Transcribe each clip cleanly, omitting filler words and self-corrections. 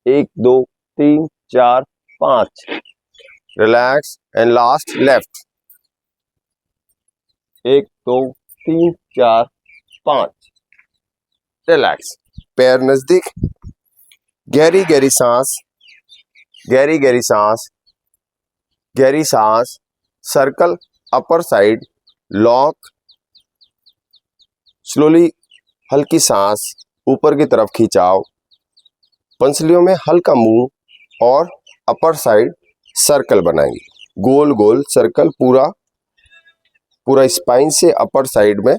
1 2 3 4 5, relax and last left, 1 2 3 4 5, relax. पैर नजदीक, गहरी गहरी सांस, गहरी गहरी सांस, गहरी सांस, circle upper side, lock, slowly हल्की सांस, ऊपर की तरफ खिंचाव, पंसलियों में हल्का मूव और अपर साइड सर्कल बनाएंगे, गोल गोल सर्कल पूरा पूरा स्पाइन से अपर साइड में,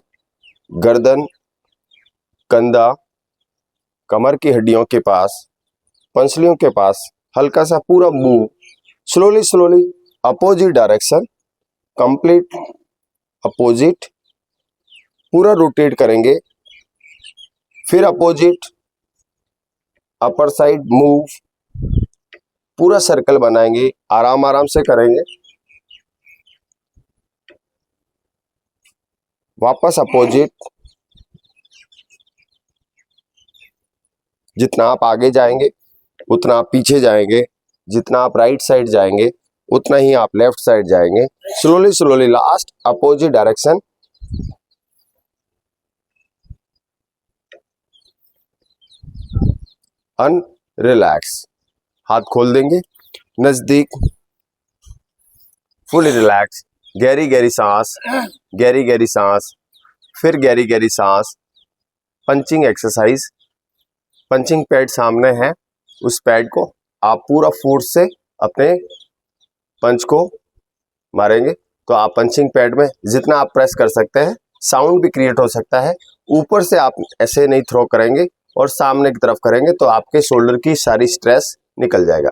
गर्दन, कंधा, कमर की हड्डियों के पास, पंसलियों के पास हल्का सा पूरा move, slowly slowly opposite direction, complete opposite, पूरा रोटेट करेंगे, फिर अपोजिट, अपर साइड मूव, पूरा सर्कल बनाएंगे, आराम आराम से करेंगे, वापस अपोजिट, जितना आप आगे जाएंगे उतना आप पीछे जाएंगे, जितना आप राइट साइड जाएंगे उतना ही आप लेफ्ट साइड जाएंगे, slowly slowly last opposite direction, relax, हाथ खोल देंगे, नजदीक, फुली रिलैक्स, गहरी गहरी सांस, गहरी गहरी सांस, फिर गहरी गहरी सांस, पंचिंग एक्सरसाइज, पंचिंग पैड सामने है, उस पैड को आप पूरा फोर्स से अपने पंच को मारेंगे, तो आप पंचिंग पैड में जितना आप प्रेस कर सकते हैं, साउंड भी क्रिएट हो सकता है, ऊपर से आप ऐसे नहीं थ्रो करेंगे और सामने की तरफ करेंगे तो आपके शोल्डर की सारी स्ट्रेस निकल जाएगा।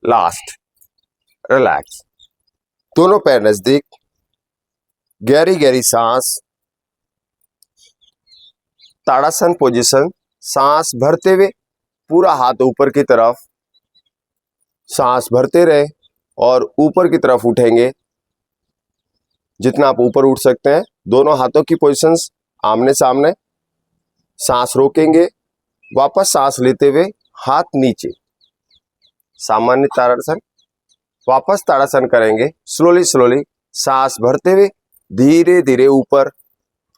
लास्ट, रिलैक्स, दोनों पैर नजदीक, गहरी गहरी सांस, ताड़ासन पोजीशन, सांस भरते हुए पूरा हाथ ऊपर की तरफ, सांस भरते रहे और ऊपर की तरफ उठेंगे, जितना आप ऊपर उठ सकते हैं, दोनों हाथों की पोजीशंस आमने सामने, सांस रोकेंगे, वापस सांस लेते हुए हाथ नीचे, सामान्य ताड़ासन, वापस ताड़ासन करेंगे, स्लोली स्लोली सांस भरते हुए धीरे धीरे ऊपर,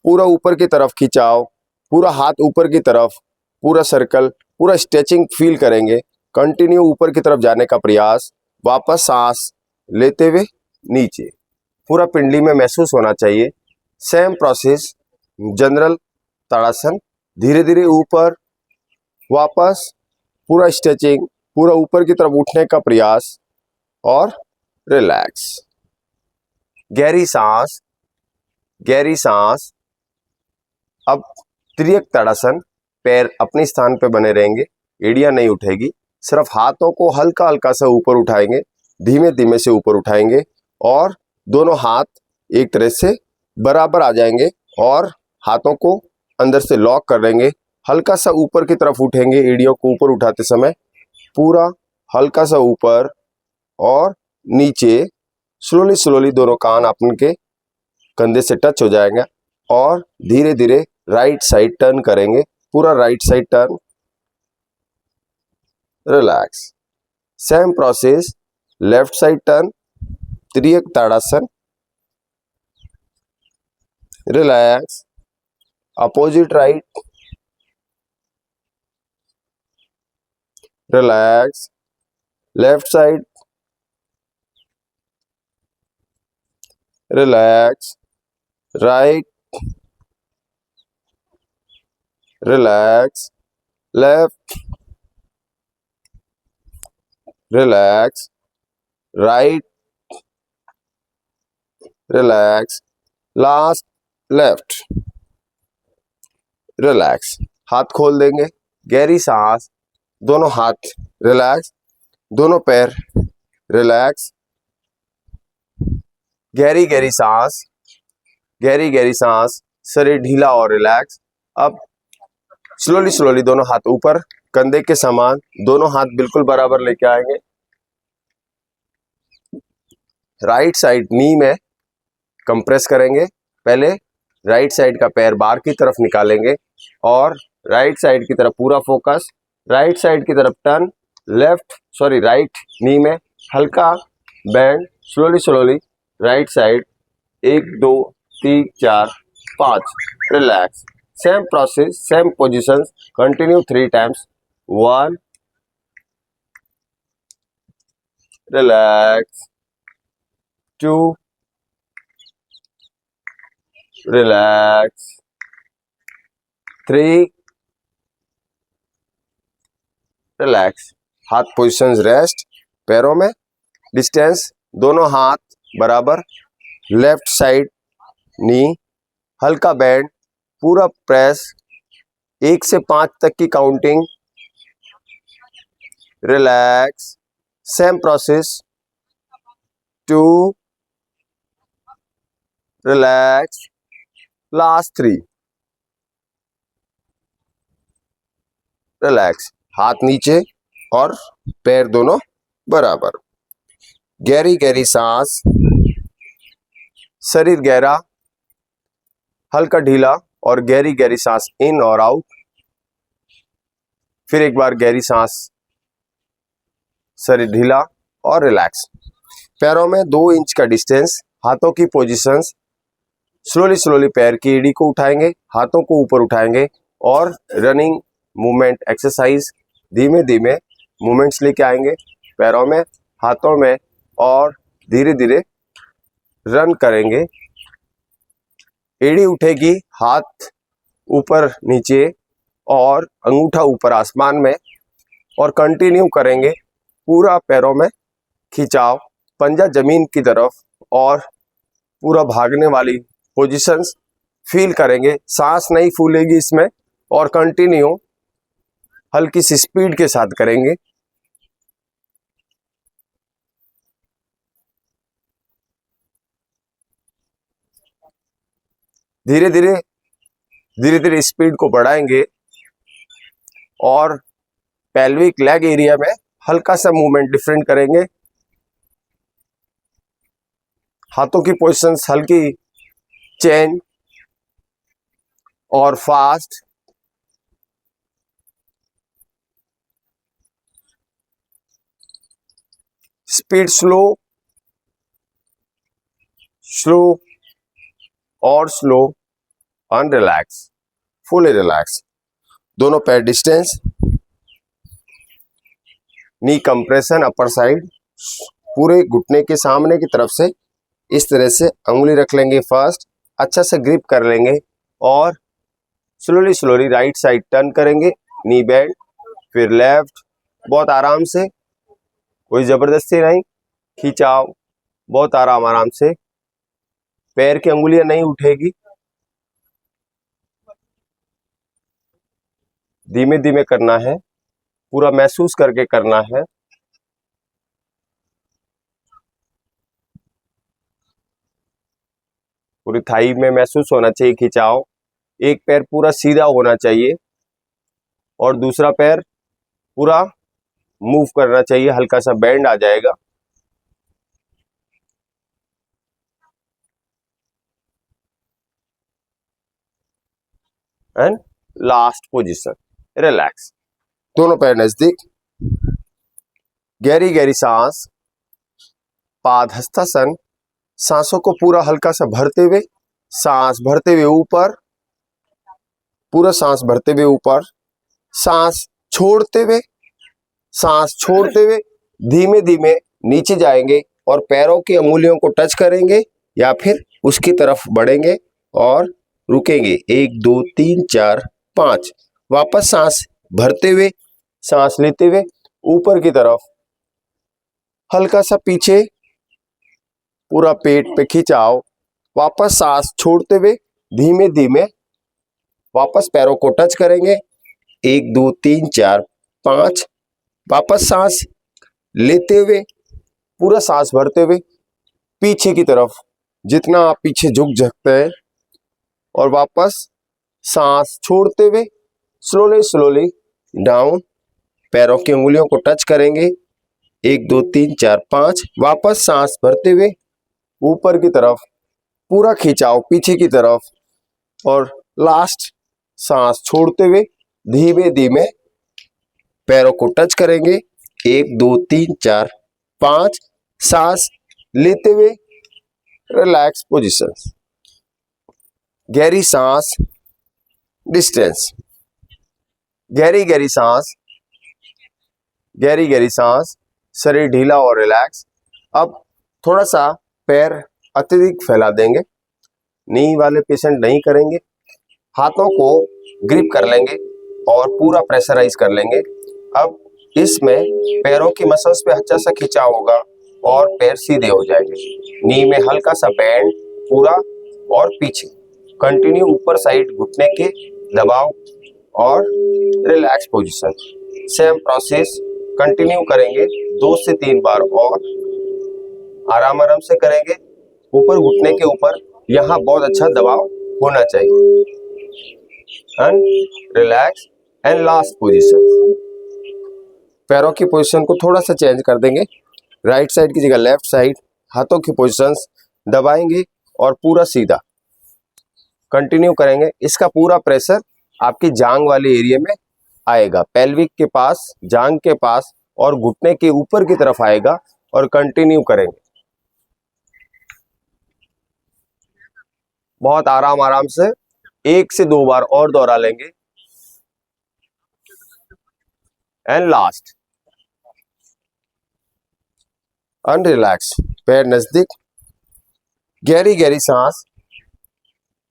पूरा ऊपर की तरफ खिंचाव, पूरा हाथ ऊपर की तरफ, पूरा सर्कल, पूरा स्ट्रेचिंग फील करेंगे, कंटिन्यू ऊपर की तरफ जाने का प्रयास, वापस सांस लेते हुए नीचे, पूरा पिंडली में महसूस होना चाहिए। सेम प्रोसेस जनरल ताड़ासन, धीरे धीरे ऊपर, वापस, पूरा स्ट्रेचिंग, पूरा ऊपर की तरफ उठने का प्रयास और रिलैक्स, गहरी सांस, गहरी सांस। अब त्रियक ताड़ासन, पैर अपने स्थान पे बने रहेंगे, एड़ियां नहीं उठेगी, सिर्फ हाथों को हल्का हल्का सा ऊपर उठाएंगे, धीमे धीमे से ऊपर उठाएंगे और दोनों हाथ एक तरह से बराबर आ जाएंगे और हाथों को अंदर से लॉक कर लेंगे, हल्का सा ऊपर की तरफ उठेंगे, एड़ियों को ऊपर उठाते समय पूरा हल्का सा ऊपर और नीचे, स्लोली स्लोली दोनों कान आपके कंधे से टच हो जाएंगे और धीरे धीरे राइट साइड टर्न करेंगे, पूरा right side turn, relax, same process left side turn, Tiryak Tadasana, relax, opposite right, relax, left side, relax, right, relax, left, relax, right, relax, last left, relax, हाथ खोल देंगे, गहरी सांस, दोनों हाथ रिलैक्स, दोनों पैर रिलैक्स, गहरी गहरी सांस, गहरी गहरी सांस, शरीर ढीला और रिलैक्स। अब स्लोली स्लोली दोनों हाथ ऊपर, कंधे के समान, दोनों हाथ बिल्कुल बराबर लेके आएंगे। राइट साइड नी में कंप्रेस करेंगे। पहले राइट साइड का पैर बाहर की तरफ निकालेंगे और राइट साइड की तरफ पूरा फोकस, राइट साइड की तरफ टर्न, राइट नी में हल्का band, slowly slowly right side, 1 2 3 4 5, relax. Same process, same position, continue 3 times. 1, relax, 2, relax, 3, relax. हाथ पोजिशंस रेस्ट, पैरों में डिस्टेंस, दोनों हाथ बराबर, लेफ्ट साइड नी हल्का बैंड, पूरा प्रेस, 1 से 5 तक की counting, relax. Same process, 2, relax, last 3, relax. हाथ नीचे और पैर दोनों बराबर। गहरी गहरी सांस, शरीर गहरा, हल्का ढीला और गहरी गहरी सांस इन और आउट। फिर एक बार गहरी सांस, शरीर ढीला और रिलैक्स। पैरों में 2 इंच का डिस्टेंस, हाथों की पोजीशंस, स्लोली स्लोली पैर की एड़ी को उठाएंगे, हाथों को ऊपर उठाएंगे और रनिंग मूवमेंट एक्सरसाइज, धीमे धीमे मूवमेंट्स लेके आएंगे पैरों में, हाथों में, और धीरे धीरे रन करेंगे। एड़ी उठेगी, हाथ ऊपर नीचे और अंगूठा ऊपर आसमान में, और कंटिन्यू करेंगे पूरा पैरों में खिंचाव, पंजा जमीन की तरफ, और पूरा भागने वाली पोजीशंस फील करेंगे। सांस नहीं फूलेगी इसमें, और कंटिन्यू हल्की सी स्पीड के साथ करेंगे। धीरे धीरे स्पीड को बढ़ाएंगे और पेल्विक लेग एरिया में हल्का सा मूवमेंट डिफरेंट करेंगे। हाथों की पोजीशंस हल्की चेंज और फास्ट। स्पीड स्लो, स्लो और स्लो, और रिलैक्स, फुली रिलैक्स। दोनों पैर डिस्टेंस, नी कंप्रेशन अपर साइड, पूरे घुटने के सामने की तरफ से इस तरह से अंगुली रख लेंगे। फर्स्ट अच्छा से ग्रिप कर लेंगे और slowly slowly right side turn करेंगे, नी बेंड, फिर लेफ्ट, बहुत आराम से, कोई जबरदस्ती नहीं, खिंचाव, बहुत आराम से, पैर की अंगुलियां नहीं उठेगी, धीमे धीमे करना है, पूरा महसूस करके करना है। पूरी थाई में महसूस होना चाहिए खिंचाव। एक पैर पूरा सीधा होना चाहिए और दूसरा पैर पूरा मूव करना चाहिए, हल्का सा बैंड आ जाएगा। And last position, relax. दोनों पैर नजदीक, गहरी गहरी सांस, पादहस्तासन, सांसों को पूरा हल्का सा भरते हुए, सांस भरते हुए ऊपर, पूरा सांस भरते हुए ऊपर, सांस छोड़ते हुए, सांस छोड़ते हुए धीमे धीमे नीचे जाएंगे और पैरों की अंगुलियों को टच करेंगे या फिर उसकी तरफ बढ़ेंगे और रुकेंगे। 1 2 3 4 5, वापस सांस भरते हुए, सांस लेते हुए ऊपर की तरफ, हल्का सा पीछे, पूरा पेट पे खिंचाव, वापस सांस छोड़ते हुए धीमे धीमे वापस पैरों को टच करेंगे। 1 2 3 4 5, वापस सांस लेते हुए, पूरा सांस भरते हुए पीछे की तरफ जितना आप पीछे झुक सकते हैं और वापस सांस छोड़ते हुए स्लोली स्लोली डाउन। पैरों की उंगलियों को टच करेंगे, 1 2 3 4 5। वापस सांस भरते हुए ऊपर की तरफ पूरा खिंचाव पीछे की तरफ और लास्ट सांस छोड़ते हुए धीमे धीमे पैरों को टच करेंगे, 1 2 3 4 5। सांस लेते हुए रिलैक्स पोजीशन, गहरी सांस, डिस्टेंस, गहरी गहरी सांस, गहरी गहरी सांस, शरीर ढीला और रिलैक्स। अब थोड़ा सा पैर अत्यधिक फैला देंगे, नी वाले पेशेंट नहीं करेंगे। हाथों को ग्रिप कर लेंगे और पूरा प्रेशराइज कर लेंगे। अब इसमें पैरों की मसल्स पे अच्छा सा खिंचाव होगा और पैर सीधे हो जाएंगे। नी में हल्का सा बैंड पूरा और पीछे कंटिन्यू ऊपर साइड घुटने के दबाव और relax position. Same process continue करेंगे 2 से 3 बार और आराम आराम से करेंगे। ऊपर घुटने के ऊपर यहाँ बहुत अच्छा दबाव होना चाहिए। And relax and last position. पैरों की पोजीशन को थोड़ा सा चेंज कर देंगे, राइट साइड की जगह लेफ्ट साइड। हाथों की पोजीशंस दबाएंगे और पूरा सीधा कंटिन्यू करेंगे। इसका पूरा प्रेशर आपकी जांग वाले एरिया में आएगा, पेल्विक के पास, जांग के पास और घुटने के ऊपर की तरफ आएगा और कंटिन्यू करेंगे। बहुत आराम आराम से 1 से 2 बार और दोहरा लेंगे। एंड लास्ट अनरिलैक्स, पैर नजदीक, गहरी गहरी सांस,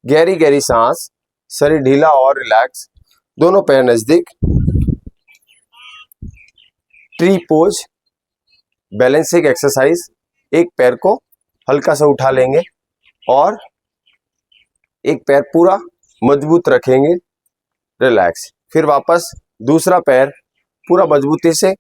गहरी गहरी सांस, शरीर ढीला और रिलैक्स, दोनों पैर नजदीक। Tree pose, balancing exercise. एक पैर को हल्का सा उठा लेंगे और एक पैर पूरा मजबूत रखेंगे, रिलैक्स। फिर वापस दूसरा पैर पूरा मजबूती से